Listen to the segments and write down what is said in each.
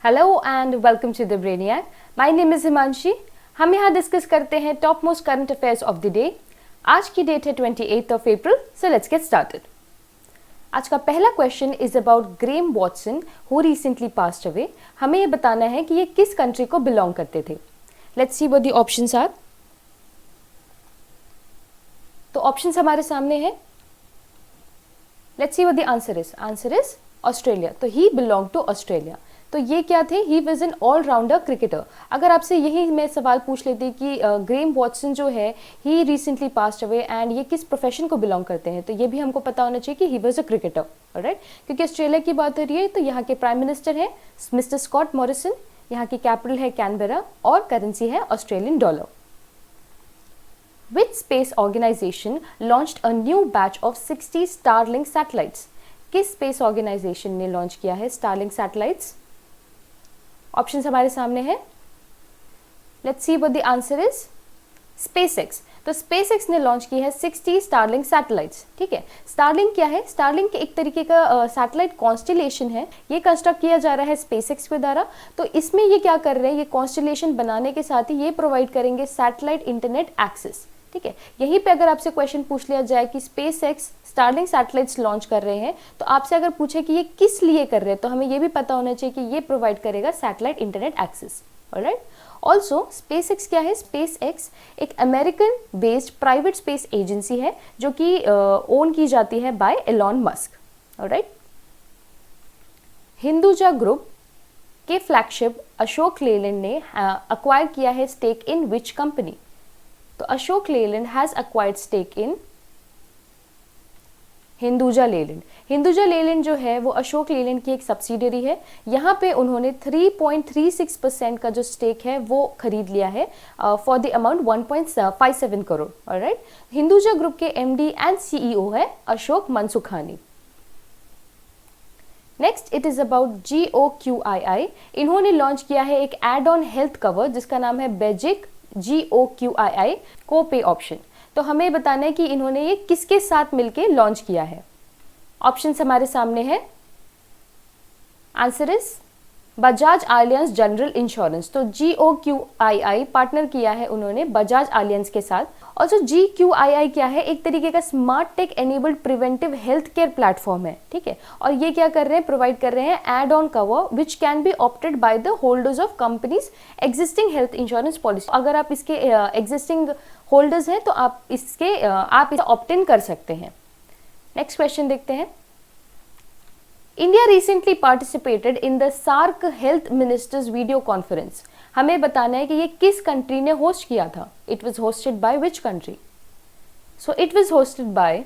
Hello and welcome to the Brainiac. My name is Himanshi. हम यहाँ discuss करते हैं top most current affairs of the day. आज की डेट है 28 of April, so let's get started. आज का पहला question is about Graeme Watson who recently passed away. हमें ये बताना है कि ये किस कंट्री को बिलोंग करते थे। Let's see what the options are. तो ऑप्शंस हमारे सामने हैं। Let's see what the answer is. Answer is Australia. तो ही बिलोंग टू ऑस्ट्रेलिया। तो ये क्या थे? He was an allrounder cricketer. अगर आपसे यही मैं सवाल पूछ लेती कि ग्रेम वॉटसन जो है ही रिसेंटली पास्ड अवे एंड ये किस प्रोफेशन को बिलोंग करते हैं, तो ये भी हमको पता होना चाहिए कि ही वॉज अ क्रिकेटर, ऑलराइट। क्योंकि ऑस्ट्रेलिया की बात हो रही है तो यहाँ के प्राइम मिनिस्टर है मिस्टर स्कॉट मॉरिसन, यहाँ की कैपिटल है कैनबेरा और करेंसी है Australian dollar. Which space organization launched a new batch of 60 Starlink satellites? किस स्पेस ऑर्गेनाइजेशन ने लॉन्च किया है स्टारलिंक सैटेलाइट्स? ऑप्शंस हमारे सामने है। Let's see what the answer is. SpaceX. तो स्पेसएक्स ने लॉन्च की है 60 स्टारलिंक सैटेलाइट्स। ठीक है, स्टारलिंक क्या है? स्टारलिंक एक तरीके का सैटेलाइट कॉन्स्टेलेशन है। ये कंस्ट्रक्ट किया जा रहा है स्पेसएक्स के द्वारा। तो इसमें ये क्या कर रहे हैं, ये कॉन्स्टेलेशन बनाने के साथ ही ये प्रोवाइड करेंगे सैटेलाइट इंटरनेट एक्सेस। ठीक है, यहीं पे अगर आपसे क्वेश्चन पूछ लिया जाए कि स्पेसएक्स स्टारलिंक सैटेलाइट्स लॉन्च कर रहे हैं, तो आपसे अगर पूछे कि ये किस लिए कर रहे हैं, तो हमें ये भी पता होना चाहिए कि ये प्रोवाइड करेगा satellite internet access, alright. Also SpaceX क्या है? स्पेसएक्स एक American based private space agency है जो कि ओन की जाती है by Elon Musk, alright. Hinduja group के फ्लैगशिप अशोक लेलैंड ने अक्वायर किया है स्टेक इन विच कंपनी? तो Ashok Leyland has acquired stake in Hinduja Leyland. Hinduja Leyland जो है वो अशोक लेलैंड की एक सब्सिडरी है। यहाँ पे उन्होंने 3.36% का जो स्टेक है वो खरीद लिया है for the amount 1.57 crore, alright. Hinduja group के एमडी एंड सीईओ है Ashok Mansukhani. Next it is about GOQII। इन्होंने लॉन्च किया है एक एड ऑन हेल्थ कवर जिसका नाम है बेजिक GOQII को पे ऑप्शन। तो हमें बताना है कि इन्होंने ये किसके साथ मिलके लॉन्च किया है। ऑप्शंस हमारे सामने है। Answer is Bajaj alliance general insurance. तो GOQII पार्टनर किया है उन्होंने बजाज आलियांस के साथ। और जो GQII क्या है? एक तरीके का smart tech enabled preventive health care platform है। ठीक है, और ये क्या कर रहे हैं? प्रोवाइड कर रहे हैं add on cover which can be opted by the holders of company's existing health insurance policy. अगर आप इसके एग्जिस्टिंग होल्डर्स हैं तो आप इसे ऑप्ट इन कर सकते हैं। नेक्स्ट क्वेश्चन देखते हैं। India recently participated in the SAARC health ministers video conference. हमें बताना है कि ये किस कंट्री ने होस्ट किया था। It was hosted by which country? So it was hosted by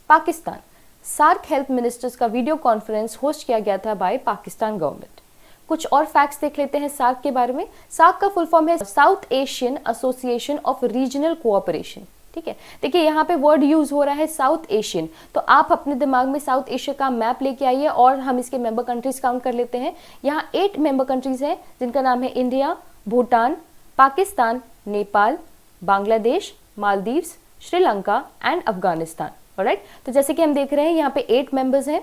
Pakistan. SAARC health ministers का वीडियो कॉन्फ्रेंस होस्ट किया गया था बाय पाकिस्तान गवर्नमेंट। कुछ और फैक्ट्स देख लेते हैं सार्क के बारे में। सार्क का फुल फॉर्म है south Asian association of regional cooperation. ठीक है, देखिए यहाँ पे वर्ड यूज हो रहा है साउथ एशियन। तो आप अपने दिमाग में साउथ एशिया का मैप लेके आइए और हम इसके मेंबर कंट्रीज काउंट कर लेते हैं। यहाँ 8 मेंबर कंट्रीज हैं जिनका नाम है India, Bhutan, Pakistan, Nepal, Bangladesh, Maldives, Sri Lanka and Afghanistan, alright. तो जैसे कि हम देख रहे हैं यहाँ पे 8 मेंबर्स हैं।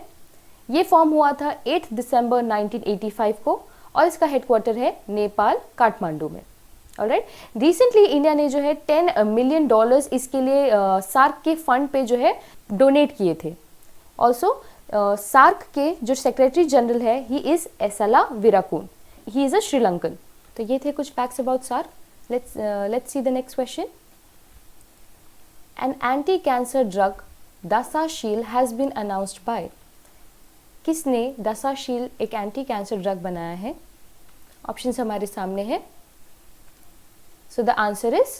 ये फॉर्म हुआ था 8 दिसंबर 1985 को और इसका हेडक्वार्टर है नेपाल काठमांडू में, ऑलराइट। रिसेंटली इंडिया ने जो है $10 मिलियन इसके लिए सार्क के फंड पे जो है डोनेट किए थे। ऑल्सो सार्क के जो सेक्रेटरी जनरल है he is Esala Weerakoon. He is a Sri Lankan. तो ये थे कुछ facts about SAARC. Let's see the next question. An anti cancer drug दासाशील हैज बीन अनाउंस्ड बाय। किसने दासाशील एक एंटी कैंसर ड्रग बनाया है? ऑप्शंस हमारे सामने हैं। So the answer is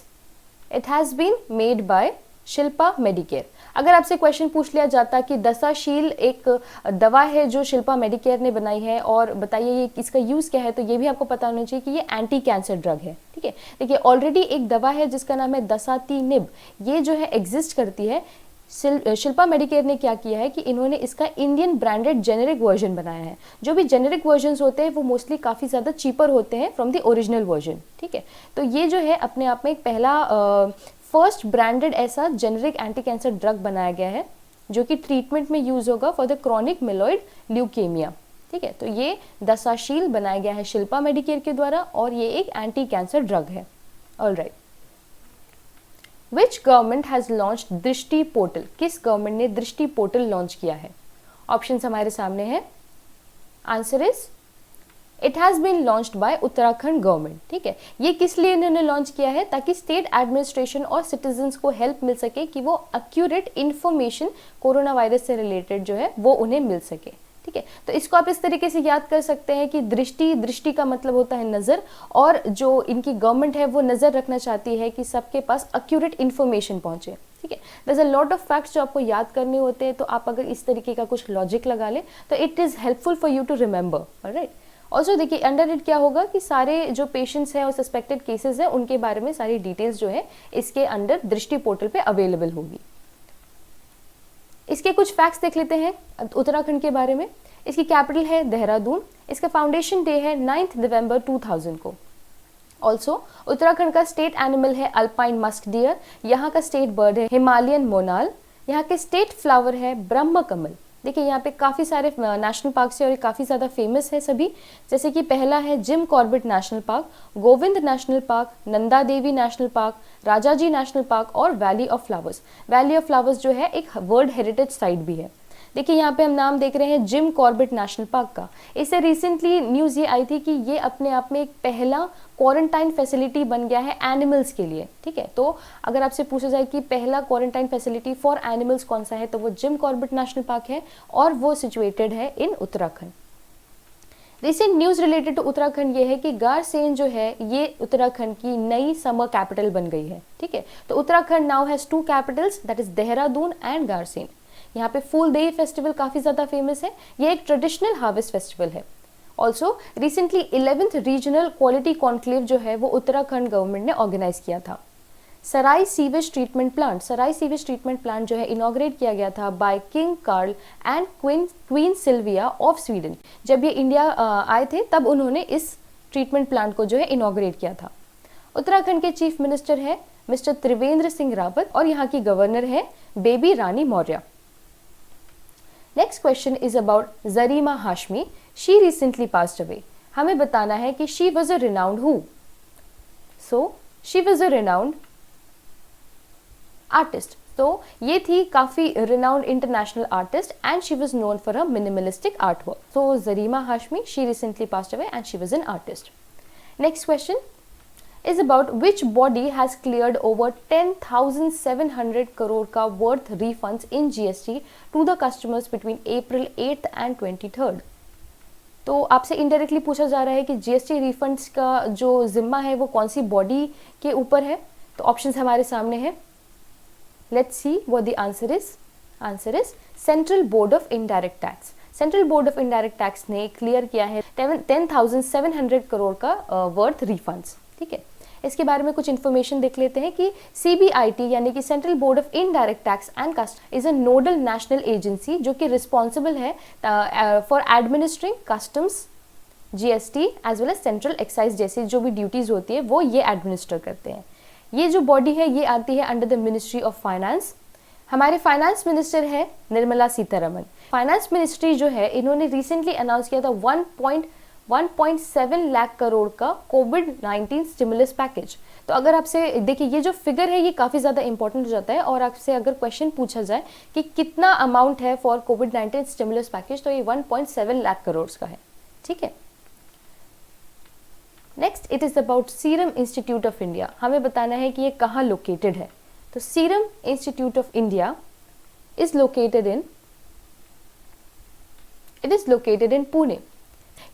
it has been made by Shilpa Medicare. अगर आपसे क्वेश्चन पूछ लिया जाता कि दसाशील एक दवा है जो शिल्पा मेडिकेयर ने बनाई है और बताइए ये इसका यूज क्या है, तो ये भी आपको पता होना चाहिए कि ये एंटी कैंसर ड्रग है। ठीक है, देखिए ऑलरेडी एक दवा है जिसका नाम है दसातिनिब। ये जो है एग्जिस्ट करती है। शिल्पा मेडिकेयर ने क्या किया है कि इन्होंने इसका इंडियन ब्रांडेड जेनेरिक वर्जन बनाया है। जो भी जेनेरिक वर्जन्स होते हैं वो मोस्टली काफ़ी ज़्यादा चीपर होते हैं फ्रॉम द ओरिजिनल वर्जन। ठीक है, तो ये जो है अपने आप में एक पहला फर्स्ट ब्रांडेड ऐसा जेनेरिक एंटी कैंसर ड्रग बनाया गया है जो कि ट्रीटमेंट में यूज होगा फॉर द क्रॉनिक मिलोइड ल्यूकेमिया। ठीक है, तो ये दशाशील बनाया गया है शिल्पा मेडिकेयर के द्वारा और ये एक एंटी कैंसर ड्रग है। Alright, which government has launched दृष्टि पोर्टल, किस गवर्नमेंट ने दृष्टि पोर्टल लॉन्च किया है? ऑप्शंस हमारे सामने है। Answer is it has been launched by Uttarakhand government. ठीक है, ये किस लिए इन्होंने लॉन्च किया है? ताकि स्टेट एडमिनिस्ट्रेशन और सिटीजन्स को हेल्प मिल सके कि वो एक्यूरेट इंफॉर्मेशन कोरोना वायरस से रिलेटेड जो है वो उन्हें मिल सके। ठीक है, तो इसको आप इस तरीके से याद कर सकते हैं कि दृष्टि का मतलब होता है नज़र, और जो इनकी गवर्नमेंट है वो नज़र रखना चाहती है कि सबके पास एक्यूरेट इन्फॉर्मेशन पहुंचे। ठीक है, there is a lot of facts जो आपको याद करने होते हैं, तो आप अगर इस तरीके का कुछ लॉजिक लगा लें तो it is helpful for you to remember. Alright, also देखिए अंडर इट क्या होगा कि सारे जो पेशेंट्स हैं और सस्पेक्टेड केसेस हैं उनके बारे में सारी डिटेल्स जो है इसके अंडर दृष्टि पोर्टल पे अवेलेबल होगी। इसके कुछ फैक्ट्स देख लेते हैं उत्तराखंड के बारे में। इसकी कैपिटल है देहरादून, इसका फाउंडेशन डे है 9 नवंबर 2000 को। ऑल्सो उत्तराखंड का स्टेट एनिमल है अल्पाइन मस्क डियर, यहाँ का स्टेट बर्ड है हिमालयन मोनाल, यहाँ के स्टेट फ्लावर है ब्रह्म कमल। देखिए यहाँ पे काफ़ी सारे नेशनल पार्क है और ये काफ़ी ज़्यादा फेमस है सभी, जैसे कि पहला है Jim Corbett national park, Govind national park, Nanda Devi national park, Rajaji national park और valley of flowers. Valley of flowers जो है एक वर्ल्ड हेरिटेज साइट भी है। देखिए यहाँ पे हम नाम देख रहे हैं जिम कॉर्बेट नेशनल पार्क का। इससे रिसेंटली न्यूज़ ये आई थी कि ये अपने आप में एक पहला क्वारंटाइन फैसिलिटी बन गया है एनिमल्स के लिए। ठीक है, तो अगर आपसे पूछा जाए कि पहला क्वारंटाइन फैसिलिटी फॉर एनिमल्स कौन सा है, तो वो जिम कॉर्बेट नेशनल पार्क है और वो सिचुएटेड है in Uttarakhand. Recent news related to Uttarakhand ये है कि गारसेन जो है ये उत्तराखंड की नई समर कैपिटल बन गई है। ठीक है, तो Uttarakhand now has 2 capitals, that is Dehradun and Gairsain. यहाँ पे फूलदेई फेस्टिवल काफ़ी ज़्यादा फेमस है, ये एक ट्रेडिशनल हार्वेस्ट फेस्टिवल है। Also recently 11th regional quality conclave जो है वो उत्तराखंड गवर्नमेंट ने ऑर्गेनाइज किया था। सराय सीवेज ट्रीटमेंट प्लांट जो है इनॉग्रेट किया गया था by king Carl and queen Silvia of Sweden. जब ये इंडिया आए थे तब उन्होंने इस ट्रीटमेंट प्लांट को जो है इनॉग्रेट किया था। उत्तराखंड के चीफ मिनिस्टर है मिस्टर त्रिवेंद्र सिंह रावत और यहाँ की गवर्नर है Baby Rani Maurya. Next question is about Zarina Hashmi. She recently passed away. हमें बताना है कि she was a renowned who. So she was a renowned artist. तो ये थी काफ़ी renowned international artist and she was known for a minimalistic art work. So Zarina Hashmi, she recently passed away and she was an artist. Next question is about which body has cleared over 10,700 crore का worth refunds in GST to the customers between April 8th and 23rd। तो आपसे indirectly पूछा जा रहा है कि GST refunds का जो जिम्मा है वो कौन सी बॉडी के ऊपर है। तो ऑप्शंस हमारे सामने हैं, let's see what the answer is. Answer is central board of indirect tax. Central board of indirect tax ने क्लियर किया है 10,700 करोड़ का वर्थ रिफंड्स। ठीक है, इसके बारे में कुछ इन्फॉर्मेशन देख लेते हैं कि CBIT यानी कि central board of indirect tax and custom is a nodal national agency जो कि रिस्पॉन्सिबल है for administering customs, GST as well as central excise जैसी जो भी ड्यूटीज होती है वो ये एडमिनिस्टर करते हैं। ये जो बॉडी है ये आती है under the ministry of finance. हमारे फाइनेंस मिनिस्टर है निर्मला सीतारमन। फाइनेंस मिनिस्ट्री जो है इन्होंने रिसेंटली अनाउंस किया था 1.7 लाख करोड़ का कोविड-19 स्टिमुलस पैकेज। तो अगर आपसे देखिए ये जो फिगर है ये काफ़ी ज़्यादा इंपॉर्टेंट हो जाता है और आपसे अगर क्वेश्चन पूछा जाए कि कितना अमाउंट है फॉर कोविड-19 स्टिमुलस पैकेज तो ये 1.7 लाख करोड़ का है। ठीक है, next it is about serum institute of India. हमें बताना है कि ये कहाँ लोकेटेड है। तो serum institute of India is located in Pune.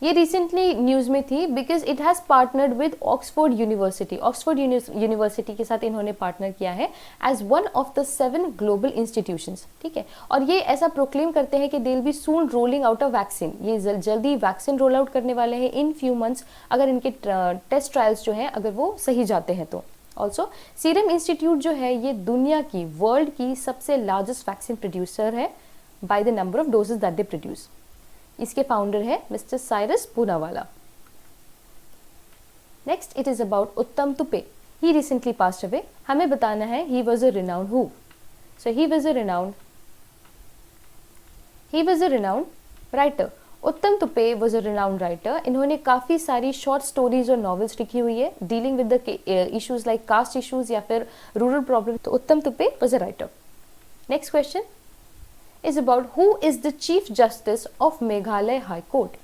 ये रिसेंटली न्यूज़ में थी because it has partnered with Oxford University. Oxford University के साथ इन्होंने पार्टनर किया है as one of the 7 global institutions. ठीक है, और ये ऐसा प्रोक्लेम करते हैं कि they will be soon rolling out a vaccine. ये जल्दी वैक्सीन रोल आउट करने वाले हैं इन फ्यू मंथ्स अगर इनके टेस्ट ट्रायल्स जो हैं अगर वो सही जाते हैं तो। ऑल्सो सीरम इंस्टीट्यूट जो है ये दुनिया की वर्ल्ड की सबसे लार्जेस्ट वैक्सीन प्रोड्यूसर है by the number of doses that they produce. इसके फाउंडर है mister Cyrus Poonawalla. Next it is about Uttam Tupe. He recently passed away. हमें बताना है he was a renowned who. So he was a renowned writer. Uttam Tupe was a renowned writer. इन्होंने काफ़ी सारी short stories और novels लिखी हुई है dealing with the issues like caste issues या फिर रूरल प्रॉब्लम। तो Uttam Tupe was a writer. Next question is about who is the chief justice of Meghalaya high court.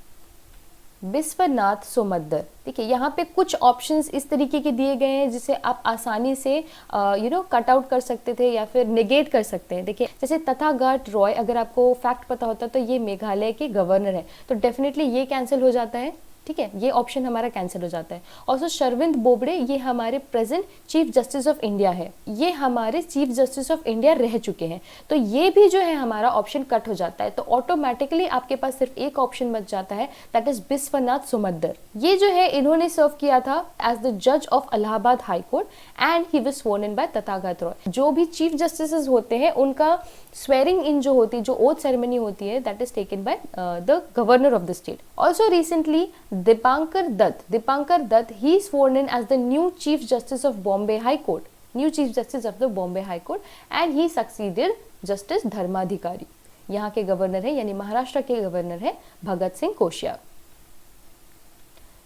Biswanath Somaddar. देखिए यहाँ पे कुछ ऑप्शंस इस तरीके के दिए गए हैं जिसे आप आसानी से कट आउट कर सकते थे या फिर निगेट कर सकते हैं। देखिए जैसे तथागत रॉय, अगर आपको फैक्ट पता होता तो ये मेघालय के गवर्नर है, तो डेफिनेटली ये कैंसिल हो जाता है, ठीक है, ये ऑप्शन हमारा कैंसिल हो जाता है। ऑल्सो शर्विंद बोबड़े, ये हमारे present chief justice of India है, ये हमारे चीफ जस्टिस ऑफ इंडिया रह चुके हैं, तो ये भी जो है हमारा ऑप्शन कट हो जाता है। तो ऑटोमेटिकली आपके पास सिर्फ एक ऑप्शन बच जाता है, दैट इज बिस्वनाथ सोमद्दर। ये जो है इन्होंने सर्व किया था एज द जज of Allahabad high court and he was sworn in by Tathagata Roy. जो भी चीफ जस्टिस होते हैं उनका स्वेरिंग इन जो होती है, जो ओथ सेरेमनी होती है, that is taken by the governor of the state. Also recently Dipankar Dutt, he is sworn in as the new Chief Justice of Bombay High Court, new Chief Justice of the Bombay High Court, and he succeeded Justice Dharmadhikari. यहाँ के governor है, यानी महाराष्ट्र के governor है Bhagat Singh Koshyari.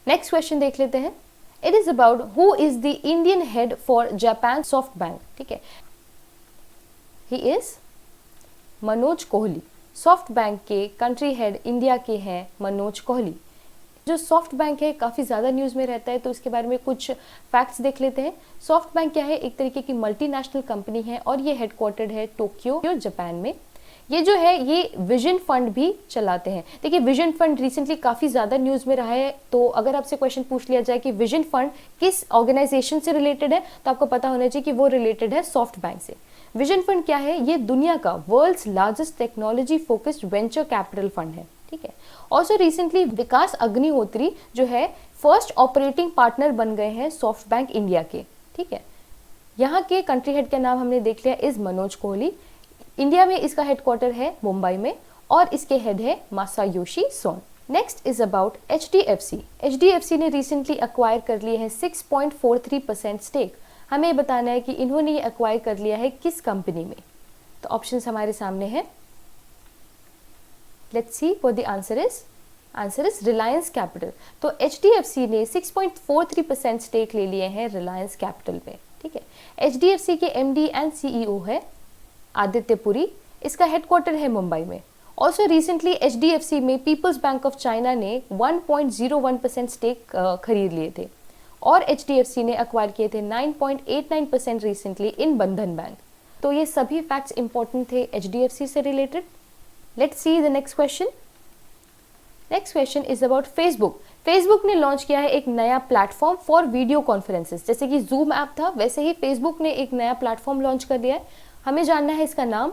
Next question देख लेते हैं। It is about who is the Indian head for Japan soft bank. ठीक है, he is Manoj Kohli. Soft bank के कंट्री हेड इंडिया के हैं मनोज कोहली। जो सॉफ्ट बैंक है काफ़ी ज़्यादा न्यूज़ में रहता है, तो इसके बारे में कुछ फैक्ट्स देख लेते हैं। सॉफ्ट बैंक क्या है, एक तरीके की मल्टीनेशनल कंपनी है और ये हेडक्वार्टर्ड है टोक्यो जापान में। ये जो है ये विजन फंड भी चलाते हैं। देखिए विजन फंड रिसेंटली काफ़ी ज़्यादा न्यूज़ में रहा है, तो अगर आपसे क्वेश्चन पूछ लिया जाए कि विजन फंड किस ऑर्गेनाइजेशन से रिलेटेड है, तो आपको पता होना चाहिए कि वो रिलेटेड है सॉफ्ट बैंक से। विजन फंड क्या है, ये दुनिया का world's largest technology focused venture capital fund है। ठीक है, ऑल्सो रिसेंटली विकास अग्निहोत्री जो है फर्स्ट ऑपरेटिंग पार्टनर बन गए हैं सॉफ्ट बैंक इंडिया के। ठीक है, यहाँ के कंट्री हेड का नाम हमने देख लिया, इज मनोज कोहली। इंडिया में इसका हेडक्वार्टर है मुंबई में और इसके हेड है Masayoshi Son. Next is about HDFC। HDFC ने रिसेंटली अक्वायर कर लिए हैं 6.43% स्टेक। हमें बताना है कि इन्होंने ये अक्वायर कर लिया है किस कंपनी में। तो ऑप्शंस हमारे सामने हैं, let's see what the answer is. Answer is Reliance capital. तो HDFC ने 6.43% स्टेक ले लिए हैं रिलायंस कैपिटल में। ठीक है, HDFC के MD एंड CEO है आदित्य पुरी। इसका हेडक्वार्टर है मुंबई में। ऑल्सो रिसेंटली HDFC में पीपल्स बैंक ऑफ चाइना ने 1.01% स्टेक खरीद लिए थे और HDFC ने अक्वायर किए थे 9.89% रिसेंटली इन बंधन बैंक। तो ये सभी फैक्ट्स इंपॉर्टेंट थे HDFC से related. Let's see the next question. Next question is about Facebook. Facebook ने लॉन्च किया है एक नया प्लेटफॉर्म फॉर वीडियो कॉन्फ्रेंसेस। जैसे कि जूम ऐप था, वैसे ही फेसबुक ने एक नया प्लेटफॉर्म लॉन्च कर दिया है। हमें जानना है इसका नाम।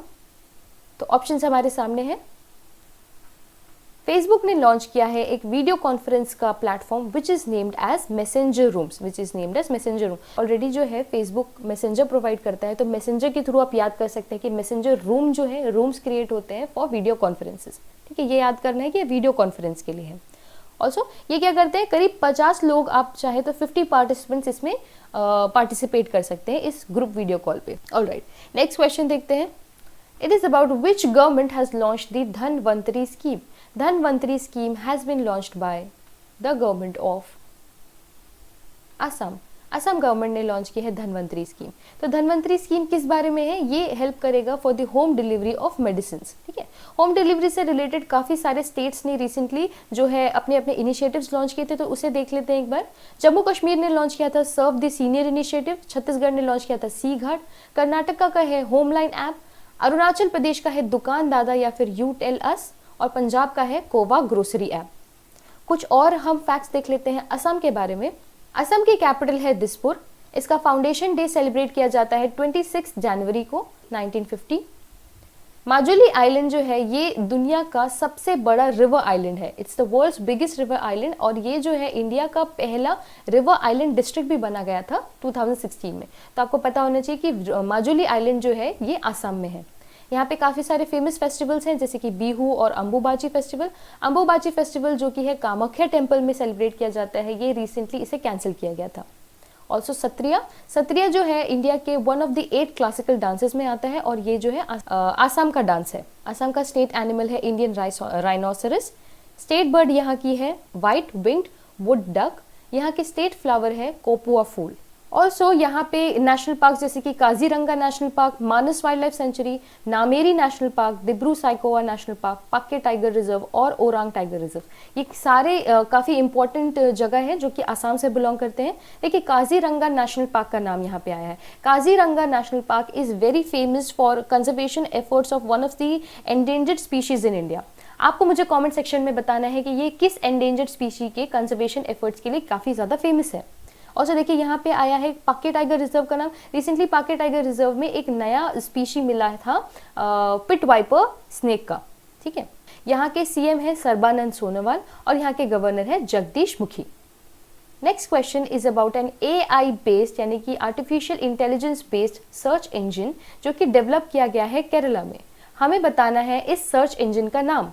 तो ऑप्शंस हमारे सामने हैं। फेसबुक ने लॉन्च किया है एक वीडियो कॉन्फ्रेंस का platform which is named as Messenger Rooms, which is named as Messenger Room. Already जो है फेसबुक मैसेंजर प्रोवाइड करता है, तो मैसेंजर के थ्रू आप याद कर सकते हैं कि मैसेंजर रूम जो है रूम्स क्रिएट होते हैं फॉर वीडियो कॉन्फ्रेंसेस। ठीक है, ये याद करना है कि वीडियो कॉन्फ्रेंस के लिए है। ऑल्सो ये क्या करते हैं, करीब 50 लोग, आप चाहे तो 50 पार्टिसिपेंट्स इसमें पार्टिसिपेट कर सकते हैं इस ग्रुप वीडियो कॉल पे। ऑलराइट, नेक्स्ट क्वेश्चन देखते हैं। It is about which government has launched the Dhanvantari scheme. Dhanvantari scheme has been launched by the government of Assam. Assam government ने लॉन्च की है धनवंतरी स्कीम। तो धनवंतरी स्कीम किस बारे में है, ये हेल्प करेगा for the home delivery of medicine. ठीक है, होम डिलीवरी से रिलेटेड काफ़ी सारे स्टेट्स ने रिसेंटली जो है अपने अपने इनिशिएटिव्स लॉन्च किए थे, तो उसे देख लेते हैं एक बार। जम्मू कश्मीर ने लॉन्च किया था serve the senior initiative. Chhattisgarh ने लॉन्च किया था सी घाट। कर्नाटका का है होमलाइन ऐप। अरुणाचल प्रदेश का है दुकान दादा या फिर यू टेल अस। और पंजाब का है कोवा ग्रोसरी ऐप। कुछ और हम फैक्ट्स देख लेते हैं असम के बारे में। असम की कैपिटल है दिसपुर। इसका फाउंडेशन डे सेलिब्रेट किया जाता है 26 जनवरी को 1950। माजुली आइलैंड जो है ये दुनिया का सबसे बड़ा रिवर आइलैंड है। It's the world's biggest river island और ये जो है इंडिया का पहला रिवर आइलैंड डिस्ट्रिक्ट भी बना गया था 2016 में। तो आपको पता होना चाहिए कि माजुली आइलैंड जो है ये आसाम में है। यहाँ पे काफ़ी सारे फेमस फेस्टिवल्स हैं जैसे कि बिहू और अंबुबाची फेस्टिवल। अंबुबाची फेस्टिवल जो कि है कामाख्या टेम्पल में सेलिब्रेट किया जाता है, ये रिसेंटली इसे कैंसिल किया गया था। ऑल्सो सत्रिया जो है इंडिया के one of the 8 classical dances में आता है और ये जो है आसाम का डांस है। आसाम का स्टेट एनिमल है इंडियन राइनोसरस। स्टेट बर्ड यहाँ की है व्हाइट विंग्ड वुड डक। यहाँ के स्टेट फ्लावर है कोपुआ फूल। ऑल्सो यहाँ पे नेशनल पार्क जैसे कि Kaziranga national park, Manas wildlife sanctuary, Nameri national park, Dibru Saikhowa national park, Pakke tiger reserve और ओरांग टाइगर रिजर्व, ये सारे काफ़ी इंपॉर्टेंट जगह है जो कि आसाम से बिलोंग करते हैं। देखिए काजीरंगा नेशनल पार्क का नाम यहाँ पे आया है। Kaziranga national park is very famous for conservation efforts of one of the endangered species in India. आपको मुझे कमेंट सेक्शन में बताना है कि ये किस एंडेंजर्ड स्पीशी के कंजर्वेशन एफर्ट्स के लिए काफ़ी ज़्यादा फेमस है। और देखिए यहाँ पे आया है पाक्के टाइगर रिजर्व का नाम। रिसेंटली पाक्के टाइगर रिजर्व में एक नया स्पीशी मिला था पिट वाइपर स्नेक का, ठीक है। यहाँ के सीएम है सर्बानंद सोनोवाल और यहाँ के गवर्नर है Jagdish Mukhi. Next question is about an AI based यानी कि artificial intelligence based search engine जो कि डेवलप किया गया है केरला में। हमें बताना है इस सर्च इंजन का नाम।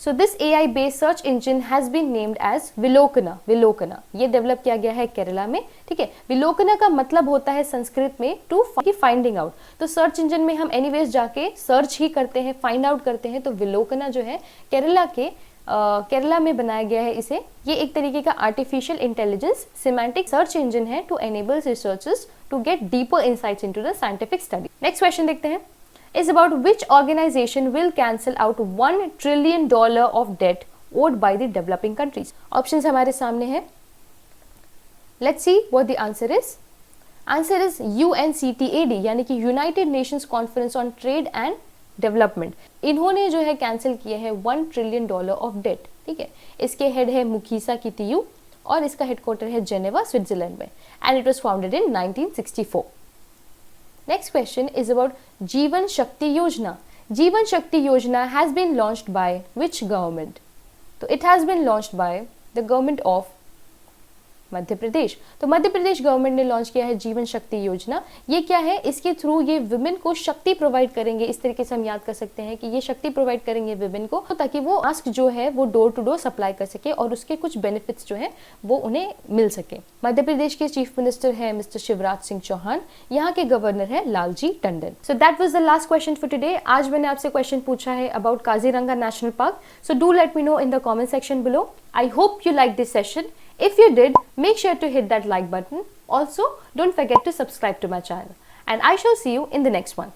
So this AI based search engine has been named as Vilokana। विलोकना ये डेवलप किया गया है केरला में, ठीक है। विलोकना का मतलब होता है संस्कृत में टू फाइंडिंग आउट। तो सर्च इंजन में हम एनीवेज जाके सर्च ही करते हैं, फाइंड आउट करते हैं। तो विलोकना जो है केरला में बनाया गया है इसे। ये एक तरीके का artificial intelligence semantic search engine है to enable researchers to get deeper insights into the scientific study. Next question देखते हैं, is about which organization will cancel out $1 trillion of debt owed by the developing countries। Options हमारे सामने हैं। Let's see what the answer is। Answer is UNCTAD यानी कि United Nations conference on trade and development. इन्होंने जो है cancel किए हैं $1 trillion ऑफ डेट, ठीक है। इसके हेड है मुखीसा कितियू और इसका हेडक्वार्टर है जेनेवा स्विट्जरलैंड में and it was founded in 1964। Next question is about जीवन शक्ति योजना। जीवन शक्ति योजना has been launched by which government? तो it has been launched by the government of Madhya Pradesh. तो मध्य प्रदेश गवर्नमेंट ने लॉन्च किया है जीवन शक्ति योजना। ये क्या है, इसके थ्रू ये विमेन को शक्ति प्रोवाइड करेंगे। इस तरीके से हम याद कर सकते हैं कि ये शक्ति प्रोवाइड करेंगे विमेन को ताकि वो मास्क जो है वो डोर टू डोर सप्लाई कर सके और उसके कुछ बेनिफिट्स जो है वो उन्हें मिल सके। मध्य प्रदेश के चीफ मिनिस्टर है मिस्टर शिवराज सिंह चौहान, यहाँ के गवर्नर है Lalji Tandon. So that was the last question for today. आज मैंने आपसे क्वेश्चन पूछा है about Kaziranga national park. So do let me know in the comment section below. I hope you liked this session. If you did, make sure to hit that like button. Also, don't forget to subscribe to my channel. And I shall see you in the next one.